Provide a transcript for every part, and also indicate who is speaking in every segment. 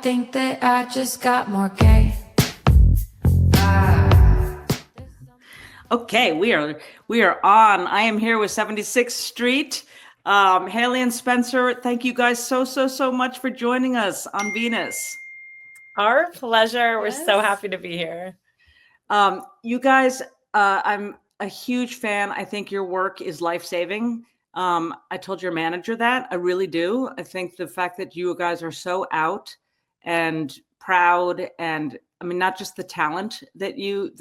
Speaker 1: think that I just got more gay.
Speaker 2: Okay, we are on. I am here with 76th Street. Haley and Spencer, thank you guys so much for joining us on Venus.
Speaker 3: Our pleasure. We're so happy to be here.
Speaker 2: You guys, I'm a huge fan. I think your work is life-saving. I told your manager that. I really do. I think the fact that you guys are so out and proud, and I mean, not just the talent that you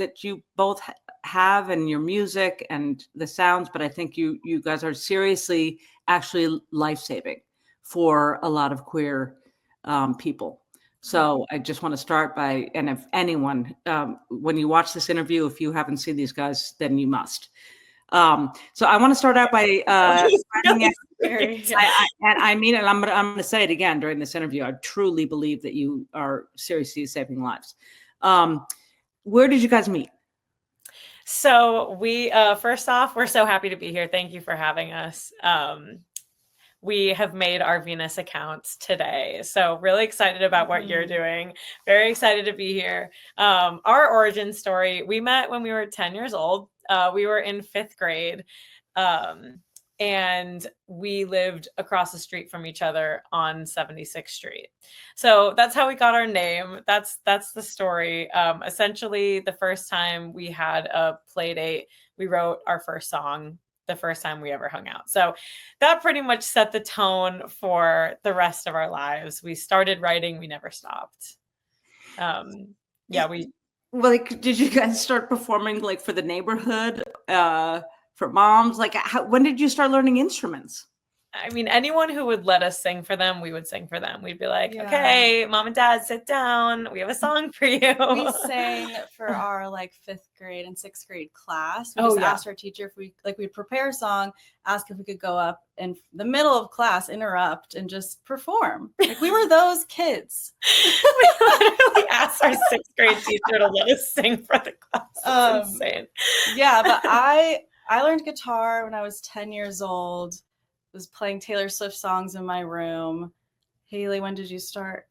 Speaker 2: both have and your music and the sounds, but I think you guys are seriously actually life-saving for a lot of queer people. So I just want to start by, and if anyone, when you watch this interview, if you haven't seen these guys, then you must. So I want to start out by, I mean, and I'm going to say it again during this interview. I truly believe that you are seriously saving lives. Where did you guys meet?
Speaker 3: So we, first off, we're so happy to be here. Thank you for having us. We have made our Venus accounts today. So really excited about what you're doing. Very excited to be here. Our origin story, we met when we were 10 years old. We were in 5th grade. And we lived across the street from each other on 76th Street. So that's how we got our name. That's the story. Essentially, the first time we had a play date, we wrote our first song the first time we ever hung out. So that pretty much set the tone for the rest of our lives. We started writing, we never stopped.
Speaker 2: Like, did you guys start performing like for the neighborhood, for moms? Like, when did you start learning instruments?
Speaker 3: I mean, anyone who would let us sing for them, we would sing for them. We'd be like, okay, mom and dad, sit down. We have a song for you.
Speaker 4: We sang for our like 5th grade and 6th grade class. We just asked our teacher if we'd prepare a song, ask if we could go up in the middle of class, interrupt, and just perform. Like we were those kids.
Speaker 3: We literally asked our 6th grade teacher to let us sing for the class. That's insane.
Speaker 4: Yeah, but I learned guitar when I was 10 years old. Was playing Taylor Swift songs in my room. Haley, when did you start?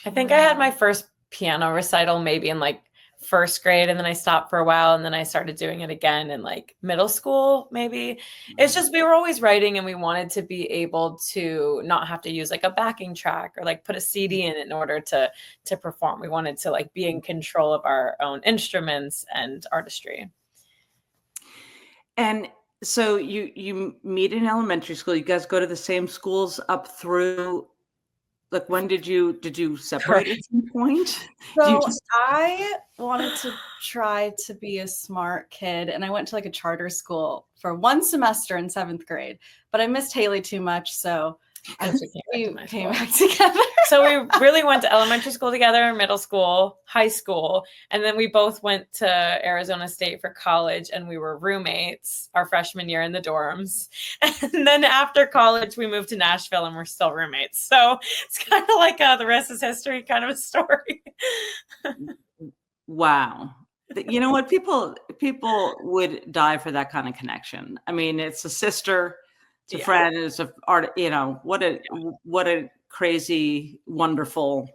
Speaker 3: I think I had my first piano recital maybe in like 1st grade, and then I stopped for a while, and then I started doing it again in like middle school maybe. It's just we were always writing, and we wanted to be able to not have to use like a backing track or like put a CD in order to perform. We wanted to like be in control of our own instruments and artistry.
Speaker 2: And so you meet in elementary school. You guys go to the same schools up through. Like, when did you separate at some point?
Speaker 4: So I wanted to try to be a smart kid, and I went to like a charter school for 1 semester in 7th grade. But I missed Haley too much, so we came back together.
Speaker 3: So we really went to elementary school together, middle school, high school, and then we both went to Arizona State for college, and we were roommates our freshman year in the dorms. And then after college, we moved to Nashville, and we're still roommates. So it's kind of like the rest is history kind of a story.
Speaker 2: Wow. You know what? People would die for that kind of connection. I mean, it's a sister. It's a friend, it's an art, you know, what a crazy, wonderful,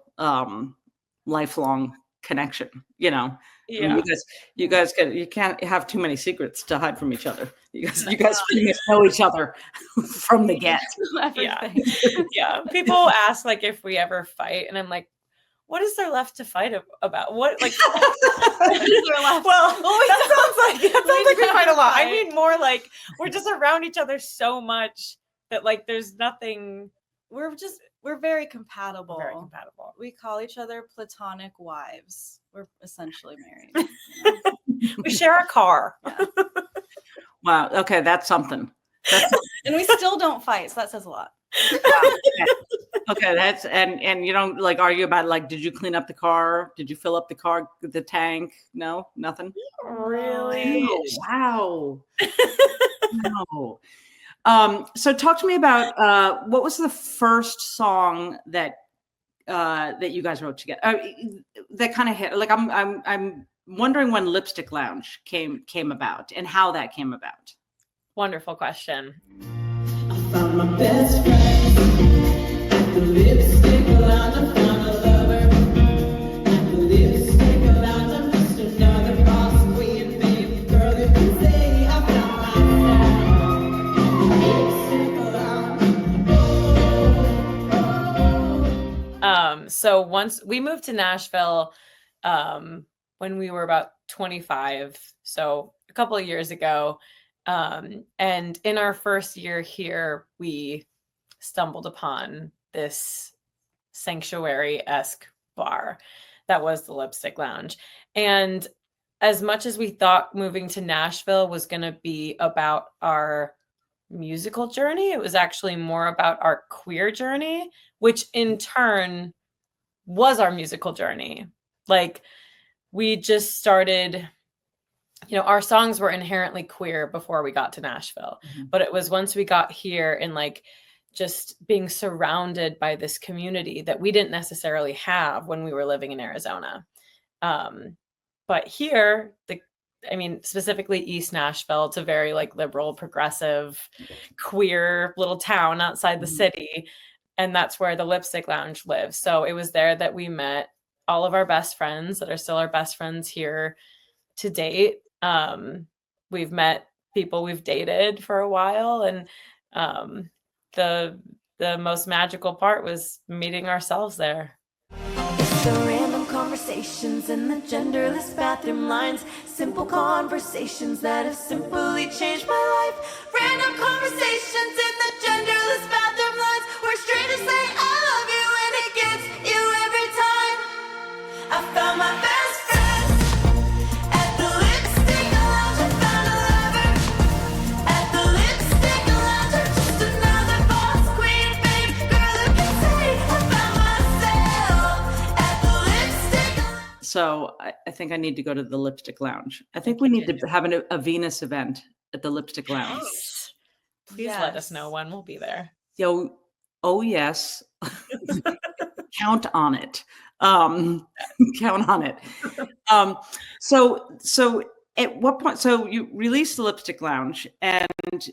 Speaker 2: lifelong connection, you know.
Speaker 3: Yeah.
Speaker 2: I mean, you can't have too many secrets to hide from each other. You guys pretty much know each other from the get.
Speaker 3: Yeah. People ask like if we ever fight, and I'm like, what is there left to fight about? What like? Well, that sounds like we fight a lot. I mean, more like we're just around each other so much that like there's nothing.
Speaker 4: We're very compatible.
Speaker 3: Very compatible.
Speaker 4: We call each other platonic wives. We're essentially married.
Speaker 3: We share a car.
Speaker 4: Yeah.
Speaker 2: Wow. Okay, that's something.
Speaker 4: And we still don't fight, so that says a lot.
Speaker 2: Wow. Okay, that's and you don't like argue about like, did you clean up the car? Did you fill up the tank? No, nothing.
Speaker 3: Really?
Speaker 2: Oh, wow. No. So talk to me about what was the first song that you guys wrote together that kind of hit? Like, I'm wondering when Lipstick Lounge came about and how that came about.
Speaker 3: Wonderful question.
Speaker 5: I found my best friend at the Lipstick Lounge. I found a
Speaker 3: So once we moved to Nashville, when we were about 25, so a couple of years ago. And in our first year here, we stumbled upon this sanctuary-esque bar that was the Lipstick Lounge. And as much as we thought moving to Nashville was going to be about our musical journey, it was actually more about our queer journey, which in turn was our musical journey. Like, we just started, our songs were inherently queer before we got to Nashville, but it was once we got here and like just being surrounded by this community that we didn't necessarily have when we were living in Arizona. But here, specifically East Nashville, it's a very like liberal, progressive, queer little town outside the city. And that's where the Lipstick Lounge lives. So it was there that we met all of our best friends that are still our best friends here to date. We've met people we've dated for a while. And the most magical part was meeting ourselves there.
Speaker 1: It's the random conversations and the genderless bathroom lines. Simple conversations that have simply changed my life. Random conversations in the genderless bathroom lines where strangers say I love you and it gets you every time. I found my best friend at the Lipstick Lounge. I found a lover at the Lipstick Lounge. I'm just another boss queen, babe, girl who can say I found myself at the Lipstick Lounge.
Speaker 2: So I think I need to go to the Lipstick Lounge. I think we need to have a Venus event at the Lipstick Lounge.
Speaker 3: Yes. Please let us know when we'll be there.
Speaker 2: Oh yes. Count on it. Count on it. So at what point, so you released the Lipstick Lounge, and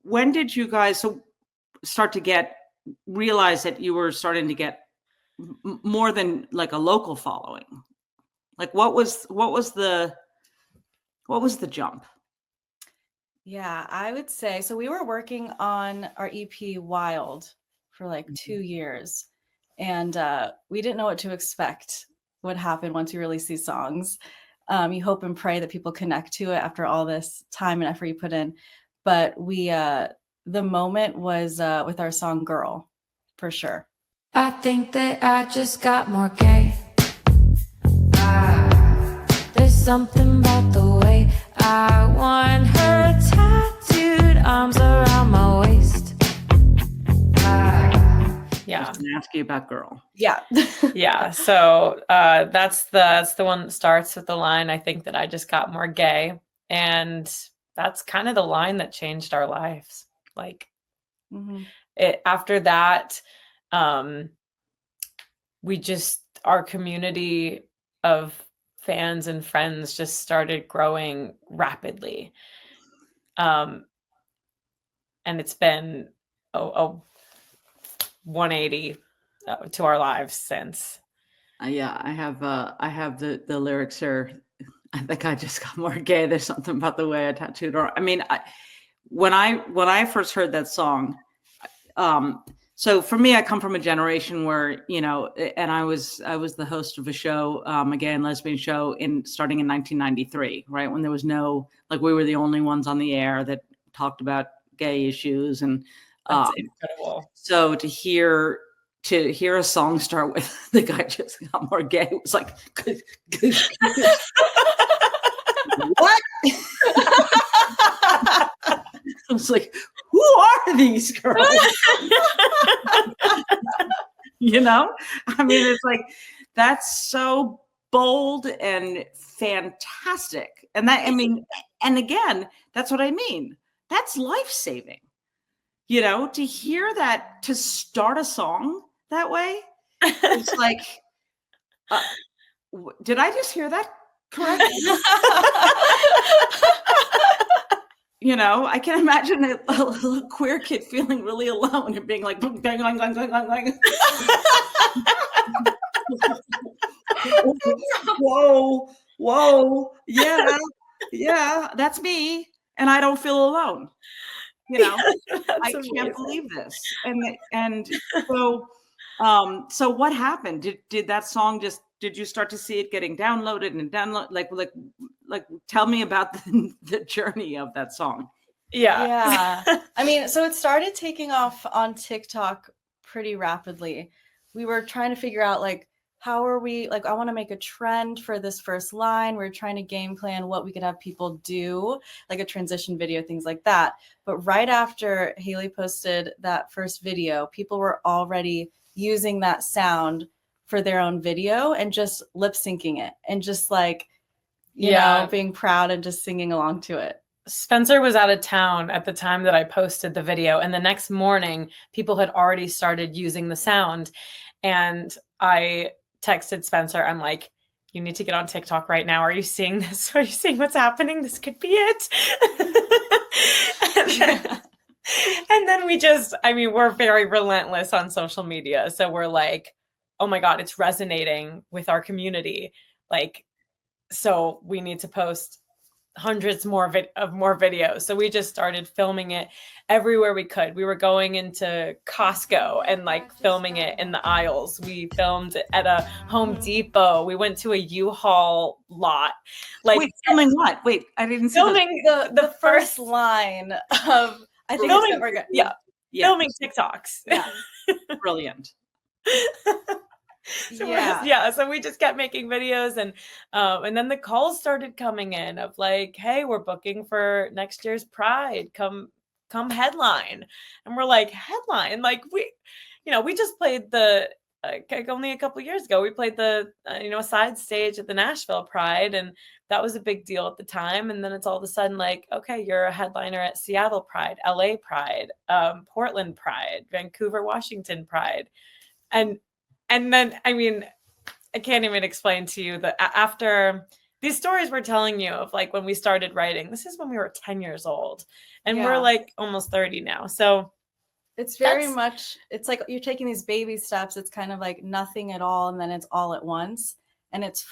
Speaker 2: when did you guys start to realize that you were starting to get more than like a local following? Like what was the jump?
Speaker 4: Yeah, I would say so. We were working on our EP Wild for like 2 years, and we didn't know what to expect, what happened once you release these songs. You hope and pray that people connect to it after all this time and effort you put in. But we, the moment was with our song Girl, for sure.
Speaker 1: I think that I just got more gay. There's something about the way I want her tattooed arms around my waist.
Speaker 2: Yeah. I was going to ask you about Girl.
Speaker 4: Yeah.
Speaker 3: Yeah. So that's the one that starts with the line, I think that I just got more gay. And that's kind of the line that changed our lives. Like after that, our community of fans and friends just started growing rapidly. And it's been a 180 to our lives since.
Speaker 2: Yeah, I have the lyrics here. I think I just got more gay. There's something about the way I tattooed her. I mean, when I first heard that song, so for me, I come from a generation where, and I was the host of a show, a gay and lesbian show starting in 1993, right? When there was we were the only ones on the air that talked about gay issues. And
Speaker 3: that's incredible.
Speaker 2: So to hear a song start with the guy just got more gay, it was like, what? I was like, who are these girls? I mean, it's like, that's so bold and fantastic. And and again, that's what I mean. That's life-saving, to hear that, to start a song that way. It's like, did I just hear that correctly? I can imagine a little queer kid feeling really alone and being like, bang, bang, bang, bang, bang, bang. Whoa, yeah, that's me, and I don't feel alone. I can't believe this, and so So what happened? Did that song did you start to see it getting downloaded and like tell me about the journey of that song?
Speaker 3: Yeah.
Speaker 4: I mean, so it started taking off on TikTok pretty rapidly. We were trying to figure out like, how are we, like, I want to make a trend for this first line. We're trying to game plan what we could have people do, like a transition video, things like that. But right after Haley posted that first video, people were already using that sound for their own video and just lip syncing it and just like, you know, being proud and just singing along to it.
Speaker 3: Spencer was out of town at the time that I posted the video. And the next morning, people had already started using the sound. And I texted Spencer, I'm like, you need to get on TikTok right now. Are you seeing this? Are you seeing what's happening? This could be it. and then we just, I mean, we're very relentless on social media. So we're like, oh my God, it's resonating with our community. Like, so we need to post hundreds more videos. So we just started filming it everywhere we could. We were going into Costco and like filming it in the aisles. We filmed it at a Home Depot. We went to a U-Haul lot. Like,
Speaker 2: wait, filming what? Wait, I didn't see
Speaker 3: filming the
Speaker 4: first line of, I think
Speaker 3: filming,
Speaker 4: it's we're good.
Speaker 3: Yeah. Filming TikToks.
Speaker 2: Yeah. Brilliant.
Speaker 3: So we just kept making videos, and then the calls started coming in of like, hey, we're booking for next year's Pride, come headline. And we're like, headline? Like, we just played the only a couple years ago we played the side stage at the Nashville Pride, and that was a big deal at the time. And then it's all of a sudden like, okay, you're a headliner at Seattle Pride, LA Pride, Portland Pride, Vancouver, Washington Pride. And then, I mean, I can't even explain to you that after these stories we're telling you of like when we started writing, this is when we were 10 years old and we're like almost 30 now. So
Speaker 4: it's very much, it's like you're taking these baby steps. It's kind of like nothing at all. And then it's all at once. And it's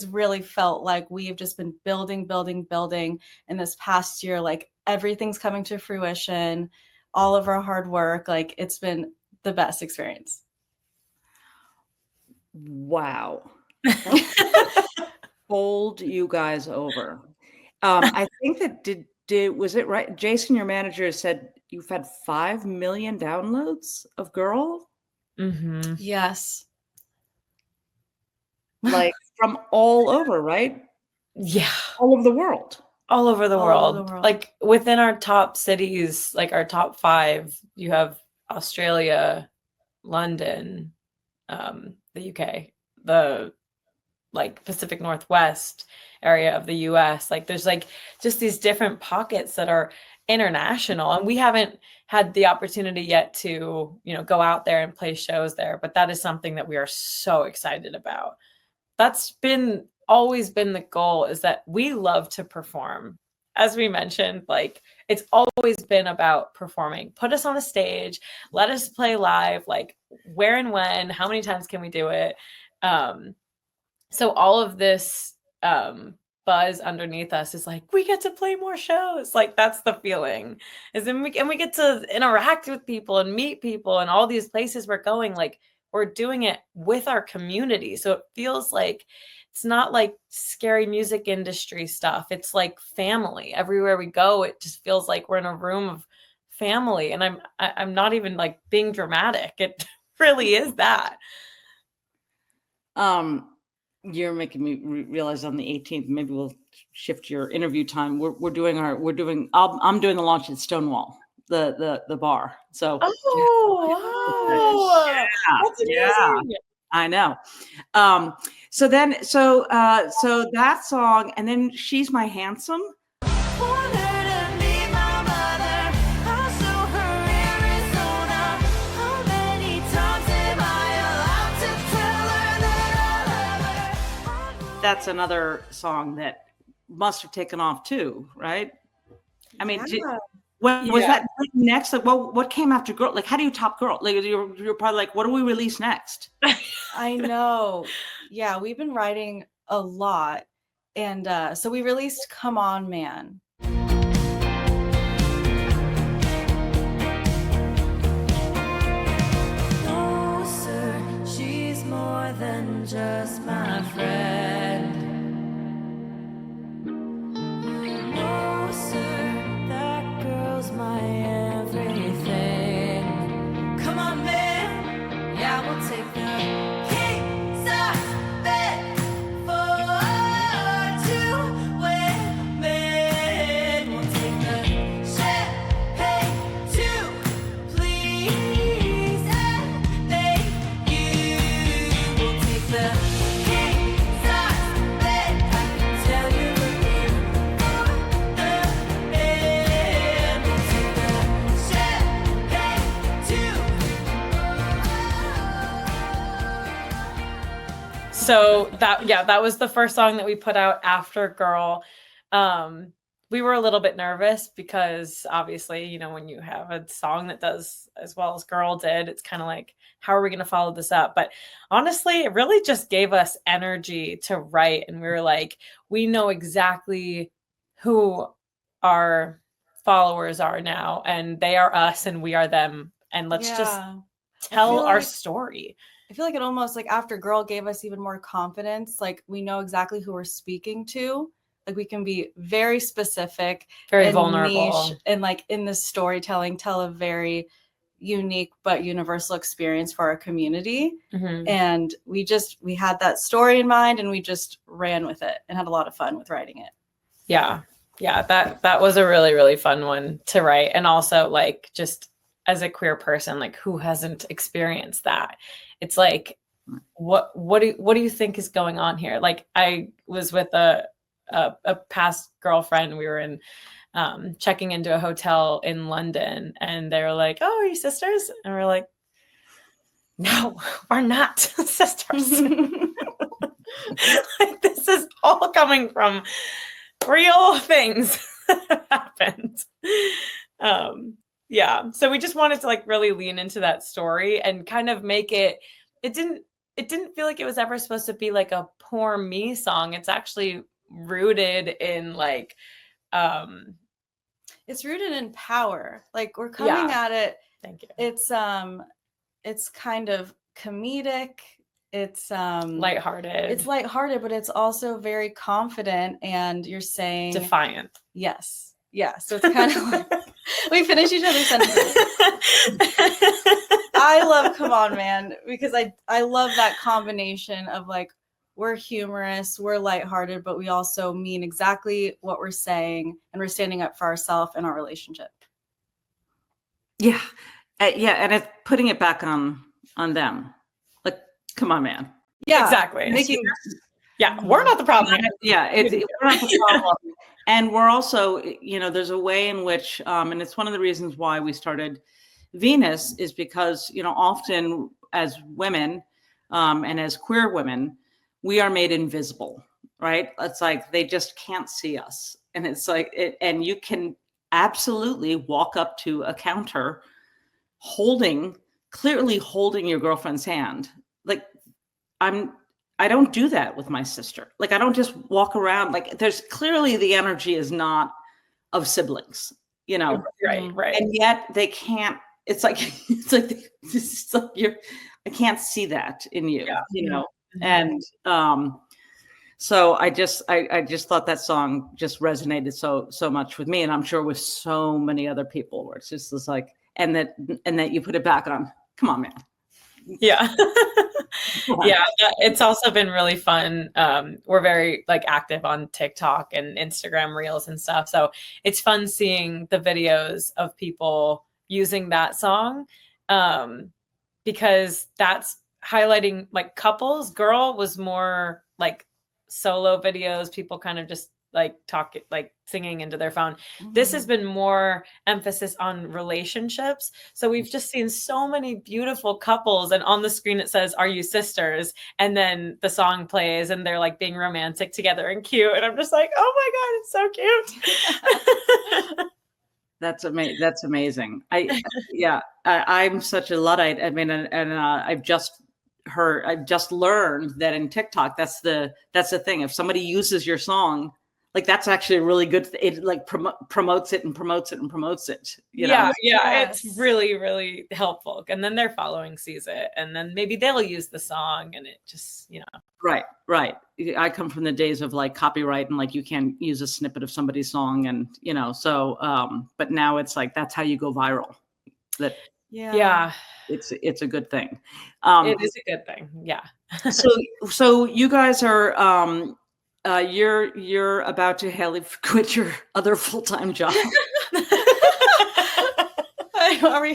Speaker 4: really felt like we've just been building. And this past year, like everything's coming to fruition, all of our hard work, like it's been the best experience.
Speaker 2: Wow. Hold you guys over. I think that was it right? Jason, your manager, said you've had 5 million downloads of Girl?
Speaker 3: Mm-hmm.
Speaker 4: Yes.
Speaker 2: Like from all over, right?
Speaker 3: Yeah.
Speaker 2: All over the world.
Speaker 3: All over the world. Like within our top cities, like our top 5, you have Australia, London, the UK, the like Pacific Northwest area of the US. Like there's like just these different pockets that are international, and we haven't had the opportunity yet to, go out there and play shows there, but that is something that we are so excited about. That's always been the goal, is that we love to perform. As we mentioned, like it's always been about performing. Put us on a stage, let us play live, like where and when, how many times can we do it? So all of this buzz underneath us is like, we get to play more shows. Like that's the feeling, is then we get to interact with people and meet people, and all these places we're going, like we're doing it with our community. So it feels like it's not like scary music industry stuff. It's like family. Everywhere we go, it just feels like we're in a room of family. And I'm not even like being dramatic. It really is that.
Speaker 2: You're making me realize on the 18th, maybe we'll shift your interview time. I'm doing the launch at Stonewall, the bar. So
Speaker 3: that's amazing.
Speaker 2: I know. So that song, and then She's My Handsome. That's another song that must have taken off too, right? I mean, was that next? Like, well, what came after Girl? Like, how do you top Girl? Like, you're probably like, what do we release next?
Speaker 4: I know. Yeah, we've been writing a lot, and so we released "Come On, Man."
Speaker 1: Oh, so than just my friend. No, sir, that girl's my everything. Come on, man, yeah, we'll take the king size bed for two women. We'll take the champagne too, please, and thank you. We'll take the king size bed. I can tell you we're here for the men. We'll take the champagne too.
Speaker 3: So that was the first song that we put out after Girl. We were a little bit nervous because obviously, you know, when you have a song that does as well as Girl did, it's kind of like, how are we going to follow this up? But honestly, it really just gave us energy to write. And we were like, we know exactly who our followers are now, and they are us and we are them. And let's just
Speaker 4: Yeah.
Speaker 3: tell
Speaker 4: feel
Speaker 3: our
Speaker 4: like-
Speaker 3: story.
Speaker 4: I feel like it almost like after Girl gave us even more confidence. Like we know exactly who we're speaking to. Like we can be very specific,
Speaker 3: Very
Speaker 4: and
Speaker 3: vulnerable.
Speaker 4: niche, and like in this storytelling, tell a very unique but universal experience for our community.
Speaker 3: Mhm.
Speaker 4: And we had that story in mind, and we just ran with it and had a lot of fun with writing it.
Speaker 3: Yeah. That was a really, really fun one to write. And also like just as a queer person, like who hasn't experienced that? It's like, what do you think is going on here? Like I was with a past girlfriend. We were in checking into a hotel in London, and they were like, "Oh, are you sisters?" And we're like, "No, we're not sisters." Like this is all coming from real things that happened. Yeah, so we just wanted to like really lean into that story and kind of make it didn't feel like it was ever supposed to be like a poor me song. It's actually rooted in like
Speaker 4: It's rooted in power. Like we're coming at it.
Speaker 3: thank you.
Speaker 4: It's kind of comedic. It's
Speaker 3: Lighthearted.
Speaker 4: It's lighthearted, but it's also very confident, and you're saying
Speaker 3: defiant.
Speaker 4: yes. Yeah. So it's kind of like we finish each other's sentences. I love Come On Man because I love that combination of like we're humorous, we're lighthearted, but we also mean exactly what we're saying, and we're standing up for ourselves and our relationship.
Speaker 2: Yeah. And it's putting it back on them. Like, come on, man.
Speaker 4: Yeah,
Speaker 3: Exactly.
Speaker 2: Yeah,
Speaker 3: we're not the problem.
Speaker 2: we're not the problem. And we're also, you know, there's a way in which, and it's one of the reasons why we started Venus is because, you know, often as women and as queer women, we are made invisible, right? It's like they just can't see us. And it's like, and you can absolutely walk up to a counter clearly holding your girlfriend's hand. Like I don't do that with my sister. Like I don't just walk around, like there's clearly the energy is not of siblings, you know?
Speaker 3: Right.
Speaker 2: And yet they can't, it's like I can't see that in you, you know? And so I just thought that song just resonated so much with me, and I'm sure with so many other people where it's just this like, and that you put it back on. Come on, man.
Speaker 3: Yeah. Yeah, it's also been really fun. We're very like active on TikTok and Instagram Reels and stuff. So it's fun seeing the videos of people using that song because that's highlighting like couples. Girl was more like solo videos, people kind of just like singing into their phone. This has been more emphasis on relationships. So we've just seen so many beautiful couples, and on the screen it says, "Are you sisters?" And then the song plays and they're like being romantic together and cute. And I'm just like, oh my God, it's so cute.
Speaker 2: That's amazing. That's amazing. I'm such a Luddite. I mean, and I've just learned that in TikTok, that's the thing. If somebody uses your song, like that's actually a really good, it like promotes it and promotes it and promotes it, you know?
Speaker 3: Yeah,
Speaker 4: Yes.
Speaker 3: it's really, really helpful. And then their following sees it, and then maybe they'll use the song, and it just,
Speaker 2: Right. I come from the days of like copyright and like you can't use a snippet of somebody's song, and so but now it's like that's how you go viral. That
Speaker 3: yeah,
Speaker 2: it's a good thing.
Speaker 3: it is a good thing. Yeah.
Speaker 2: So you guys are you're about to, Haley, quit your other full-time job.
Speaker 4: Are we?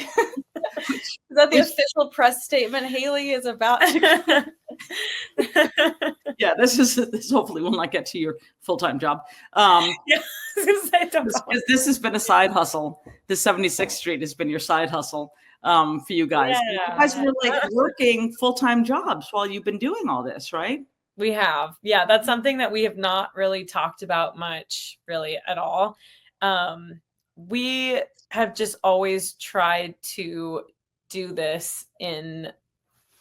Speaker 4: Is that the official press statement? Haley is about to.
Speaker 2: Yeah, this hopefully will not get to your full-time job.
Speaker 3: Yeah, I was gonna say, don't go.
Speaker 2: This has been a side hustle. This 76th Street has been your side hustle for you guys.
Speaker 3: Yeah.
Speaker 2: You guys were like working full-time jobs while you've been doing all this, right?
Speaker 3: We have. Yeah, that's something that we have not really talked about much, really, at all. We have just always tried to do this in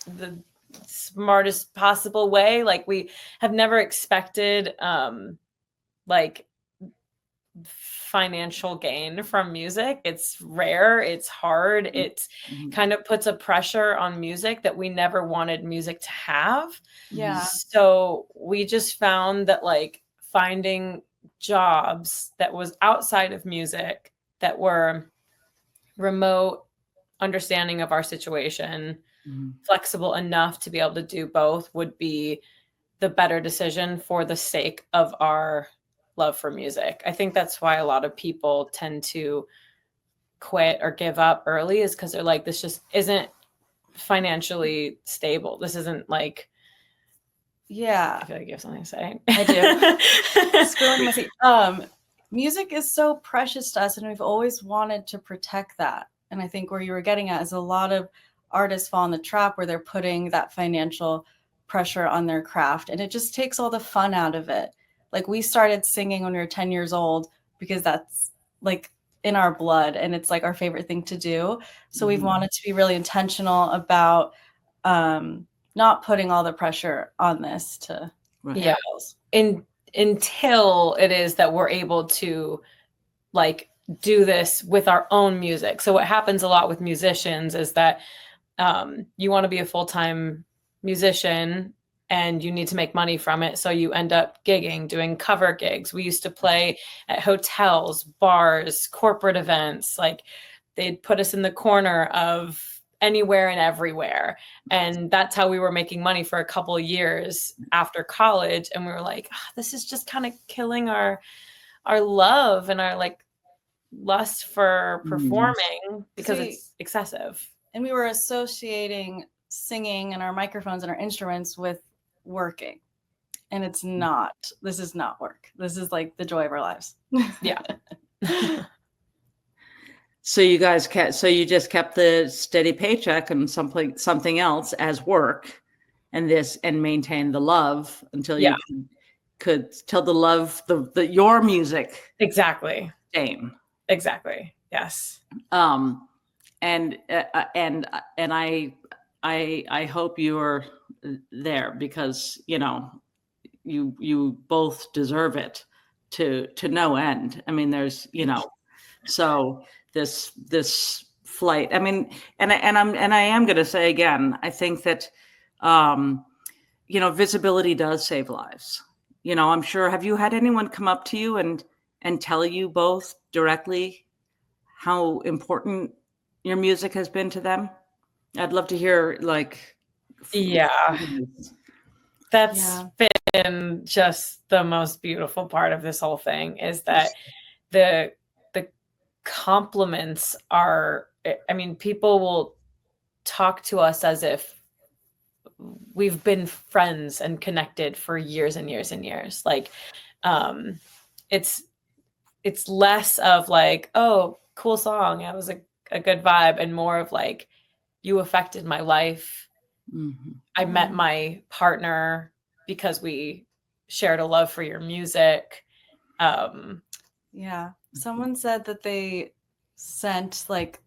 Speaker 3: the smartest possible way. Like, we have never expected like financial gain from music. It's rare, it's hard, it kind of puts a pressure on music that we never wanted music to have.
Speaker 4: Yeah.
Speaker 3: So we just found that like finding jobs that was outside of music that were remote, understanding of our situation, flexible enough to be able to do both would be the better decision for the sake of our love for music. I think that's why a lot of people tend to quit or give up early, is because they're like, this just isn't financially stable. This isn't like,
Speaker 4: Yeah.
Speaker 3: I feel like you have something to say.
Speaker 4: I do. Spilling my seat. Music is so precious to us, and we've always wanted to protect that. And I think where you were getting at is a lot of artists fall in the trap where they're putting that financial pressure on their craft, and it just takes all the fun out of it. Like, we started singing when we were 10 years old because that's like in our blood, and it's like our favorite thing to do. So we've wanted to be really intentional about not putting all the pressure on this to
Speaker 3: yeah. Until it is that we're able to like do this with our own music. So what happens a lot with musicians is that you want to be a full-time musician and you need to make money from it. So you end up gigging, doing cover gigs. We used to play at hotels, bars, corporate events. Like, they'd put us in the corner of anywhere and everywhere. And that's how we were making money for a couple of years after college. And we were like, this is just kind of killing our love and our like lust for performing because it's excessive.
Speaker 4: And we were associating singing and our microphones and our instruments with working. And it's not. This is not work. This is like the joy of our lives.
Speaker 3: Yeah.
Speaker 2: So you guys you just kept the steady paycheck and something else as work, and maintain the love until you could tell the love your music
Speaker 3: Exactly.
Speaker 2: Same.
Speaker 3: Exactly. Yes.
Speaker 2: And I hope you are there, because you both deserve it to no end. I mean, there's so this flight. I mean, and I am going to say again, I think that visibility does save lives. I'm sure. Have you had anyone come up to you and tell you both directly how important your music has been to them? I'd love to hear, like,
Speaker 3: that's been just the most beautiful part of this whole thing, is that the compliments are, I mean, people will talk to us as if we've been friends and connected for years and years and years. Like, it's less of like, oh, cool song, that was a good vibe, and more of like, you affected my life. I met my partner because we shared a love for your music.
Speaker 4: Someone said that they sent like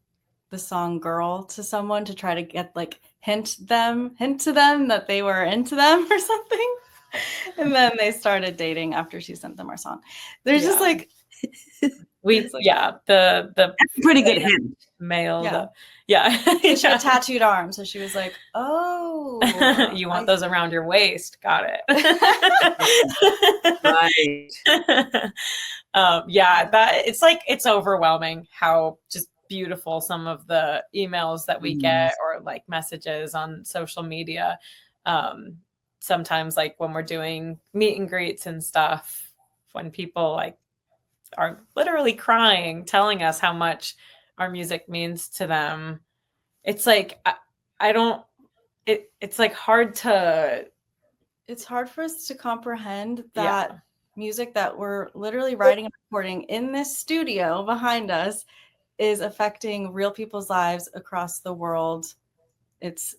Speaker 4: the song "Girl" to someone to try to get like hint to them that they were into them or something. And then they started dating after she sent them our song. There's just
Speaker 3: Yeah.
Speaker 4: like
Speaker 3: the
Speaker 2: Pretty good hint.
Speaker 3: male,
Speaker 4: Yeah.
Speaker 3: yeah.
Speaker 4: so she had tattooed arms, so she was like, "Oh,
Speaker 3: You want those around your waist? Got it.
Speaker 2: Right.
Speaker 3: Yeah, that it's overwhelming how just beautiful some of the emails that we get or like messages on social media. Sometimes like when we're doing meet and greets and stuff, when people like are literally crying, telling us how much our music means to them. It's like I don't. It's like hard to.
Speaker 4: It's hard for us to comprehend that music that we're literally writing and recording in this studio behind us is affecting real people's lives across the world. It's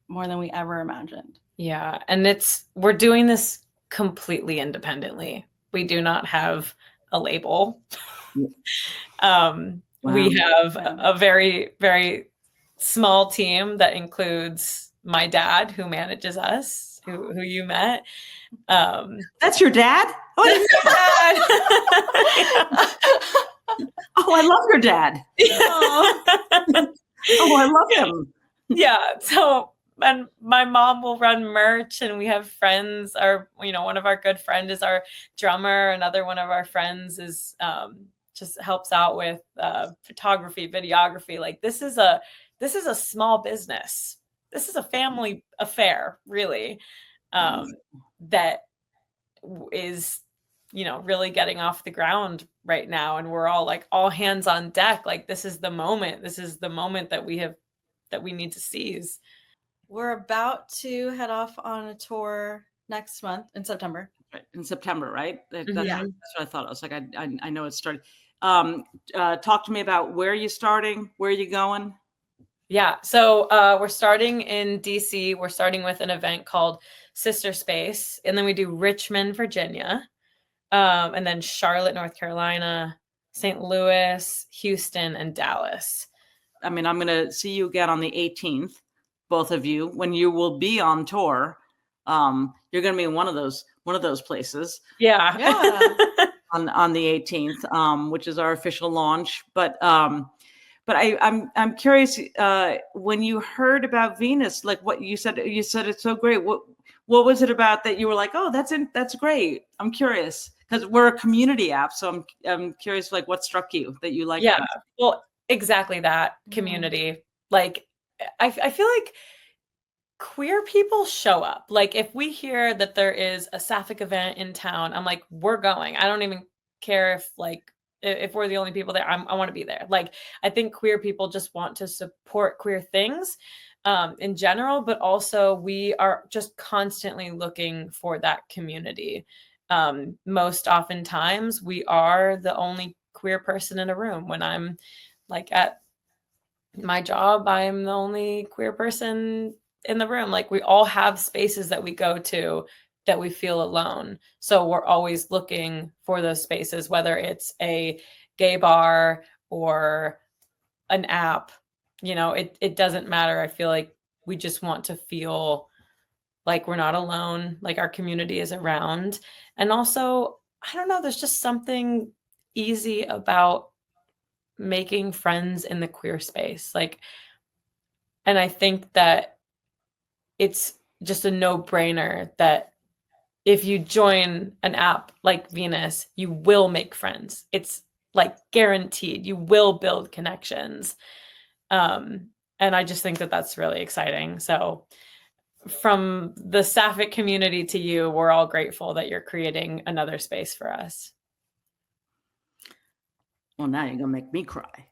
Speaker 4: more than we ever imagined.
Speaker 3: Yeah, and we're doing this completely independently. We do not have a label. We have a very, very small team that includes my dad, who manages us, who you met.
Speaker 2: That's your dad?
Speaker 3: That's my dad.
Speaker 2: Oh, I love your dad. Oh, I love him.
Speaker 3: Yeah. So, and my mom will run merch, and we have friends. One of our good friends is our drummer. Another one of our friends is just helps out with photography, videography. Like this is a small business. This is a family affair, really, that is really getting off the ground right now, and we're all like all hands on deck. Like this is the moment that we need to seize.
Speaker 4: We're about to head off on a tour next month in September.
Speaker 2: In September, right? That's what I thought. I was like, I know it started. Talk to me about where are you starting? Where are you going?
Speaker 3: Yeah. So we're starting in DC. We're starting with an event called Sister Space. And then we do Richmond, Virginia. And then Charlotte, North Carolina, St. Louis, Houston, and Dallas.
Speaker 2: I mean, I'm going to see you again on the 18th, both of you, when you will be on tour. You're going to be in one of those places.
Speaker 3: Yeah.
Speaker 2: on the 18th, which is our official launch. But I'm curious, when you heard about Venus, like what you said it's so great. What was it about that you were like, oh, that's great? I'm curious because we're a community app, so I'm curious, like what struck you that you like?
Speaker 3: Yeah, well, exactly that community. Like, I feel like queer people show up. Like, if we hear that there is a sapphic event in town, I'm like, we're going. I don't even care if we're the only people there. I want to be there. Like, I think queer people just want to support queer things in general, but also we are just constantly looking for that community. Most oftentimes we are the only queer person in a room. When I'm like at my job, I'm the only queer person in the room. Like we all have spaces that we go to that we feel alone. So we're always looking for those spaces, whether it's a gay bar or an app, it doesn't matter. I feel like we just want to feel like we're not alone, like our community is around. And also, I don't know, there's just something easy about making friends in the queer space. And I think that it's just a no-brainer that if you join an app like Venus, you will make friends. It's like guaranteed. You will build connections. And I just think that that's really exciting. So from the sapphic community to you, we're all grateful that you're creating another space for us.
Speaker 2: Well, now you're gonna make me cry.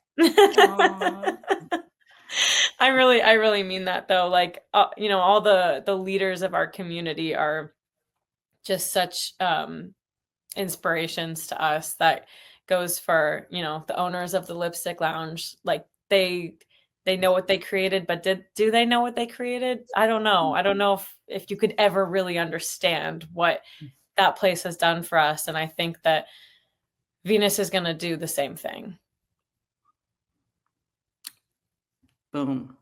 Speaker 3: I really mean that though. Like, all the leaders of our community are just such inspirations to us. That goes for, the owners of the Lipstick Lounge. Like they know what they created, but do they know what they created? I don't know. I don't know if you could ever really understand what that place has done for us. And I think that Venus is going to do the same thing.
Speaker 2: Boom.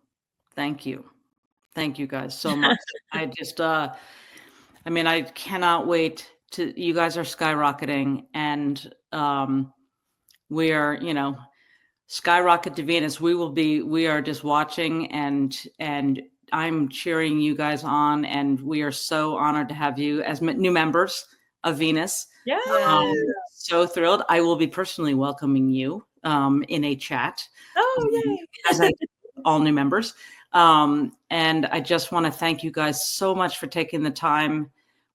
Speaker 2: Thank you. Thank you guys so much. I just, I mean, I cannot wait to, you guys are skyrocketing, and we are, you know, skyrocket to Venus. We are just watching, and I'm cheering you guys on, and we are so honored to have you as new members of Venus.
Speaker 3: Yeah.
Speaker 2: So thrilled. I will be personally welcoming you in a chat.
Speaker 3: Oh, yay.
Speaker 2: As I do all new members. And I just want to thank you guys so much for taking the time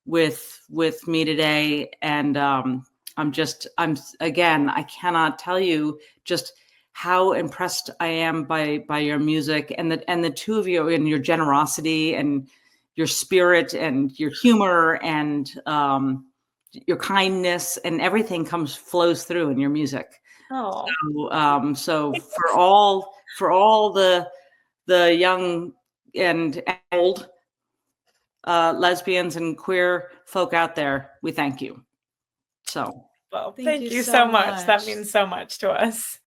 Speaker 2: with me today. And I'm again, I cannot tell you just how impressed I am by your music, and the two of you, and your generosity and your spirit and your humor and your kindness, and everything flows through in your music.
Speaker 3: Oh.
Speaker 2: So for all the young and old lesbians and queer folk out there, we thank you. So
Speaker 3: Well, thank you so much. That means so much to us.